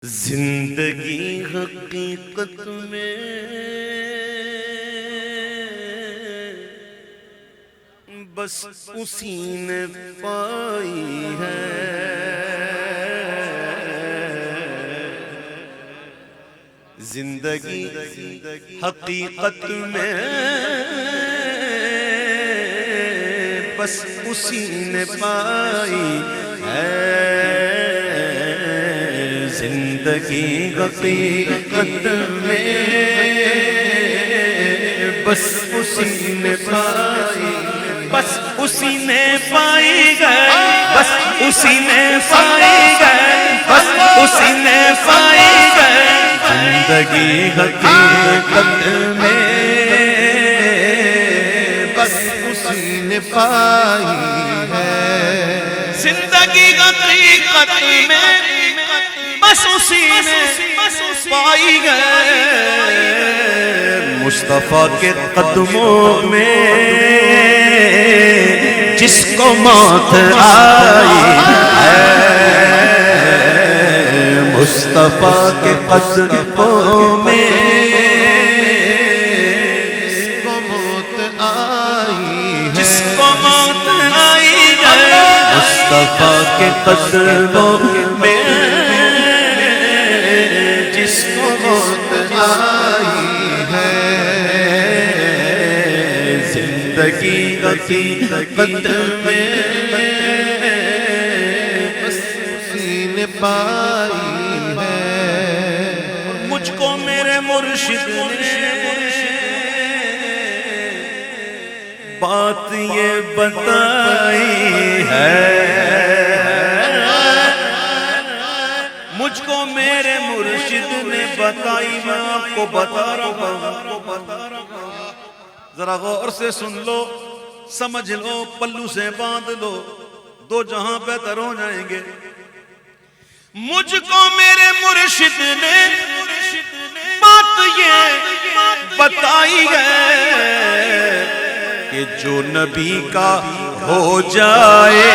زندگی حقیقت میں بس اسی نے پائی ہے، زندگی حقیقت میں بس اسی نے پائی ہے، زندگی حقیقت میں بس اسی نے پائی، بس اسی نے پائی گئے، بس اسی نے پائی گئے، بس اسی نے پائی گئے، زندگی حقیقت میں بس اسی نے پائی ہے، زندگی حقیقت میں بس اسی نے پائی گئے، مصطفیٰ کے قدموں میں جس کو موت آئی ہے، مصطفیٰ کے قدموں میں جس کو موت آئی ہے، جس کو موت آئی ہے، مصطفیٰ کے قدموں میں جس کو موت آئی ہے، زندگی حقیقت میں بس اسی نے پائی ہے، مجھ کو میرے مرشد نے بات یہ بتائی ہے، مجھ کو میرے مرشد نے بتائی، میں آپ کو بتا رہا ہوں، ذرا غور سے سن لو، سمجھ لو، پلو سے باندھ لو، دو جہاں بہتر ہو جائیں گے۔ مجھ کو میرے مرشد نے بات یہ بتائی ہے کہ جو نبی کا ہو جائے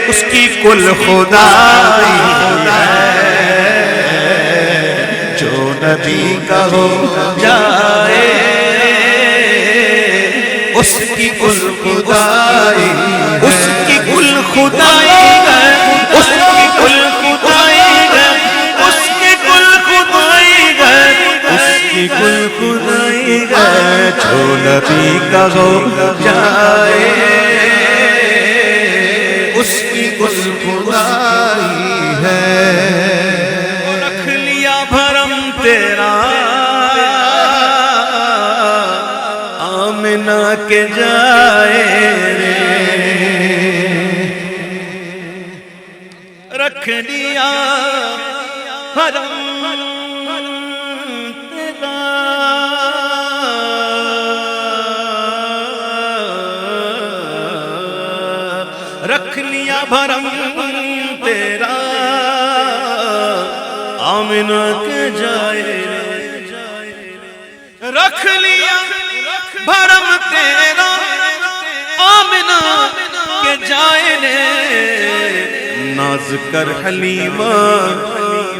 اس کی کل خدائی ہے، جو نبی کا ہو جائے اس کی کل خدائی، اس کی کل خدائی ہے، اس کی کل خدائی ہے، اس کی کل خدائی ہے، اس کی کل خدائی ہے، جو نبی کا ہو جائے اس کی کل خدائی ہے، رکھ لیا بھرم تیرا آمنہ کے جائے رے، رکھ لیا بھرم تیرا رکھ لیا بھرم تیرا آمنہ کے جائے رے، رکھ لیا بھرم تیرا آمنہ کے جائے رے، ناز کر حلیمہ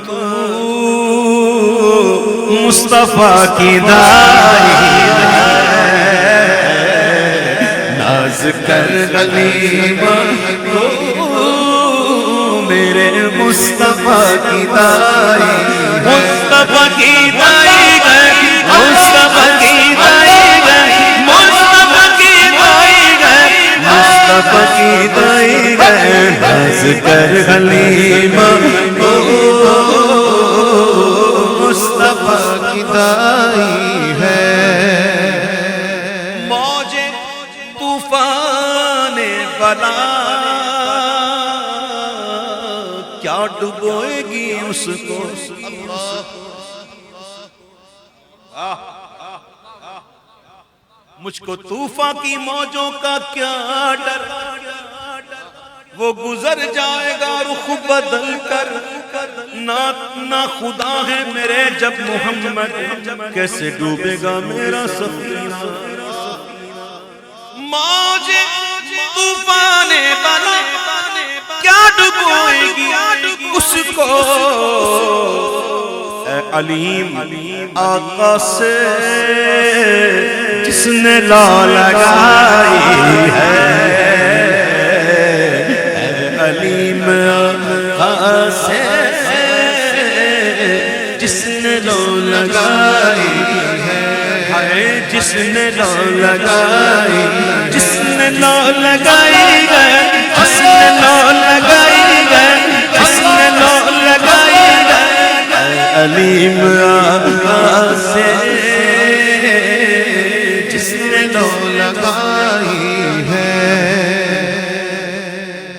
تو مصطفیٰ کی دائی ہے، ناز کر حلیمہ تو میرے مصطفیٰ کی دائی، مصطفیٰ کی دائی ہے، مصطفیٰ کی دائی ہے، مصطفیٰ کی دائی ہے، مصطفیٰ کی دائی ہے، ناز کر حلیمہ کو مصطفیٰ کی دائی ہے، موج طوفان بلا کیا ڈبوئے گی اس کو، مجھ کو طوفان کی موجوں کا کیا ڈر، وہ گزر جائے گا رخ بدل کر، نہ خدا ہے میرے جب محمد، کیسے ڈوبے گا میرا سفینہ، موج طوفان بلا کیا ڈبوئے گی اس کو اے علیم آقا سے جس نے لا لگائی ہے اے علیم آقا سے جس نے لا لگائی ہے جس نے لا لگائی جس نے لا لگائی ہے جس نے لا لگائی ہے جس نے لا لگائی ہے اے علیم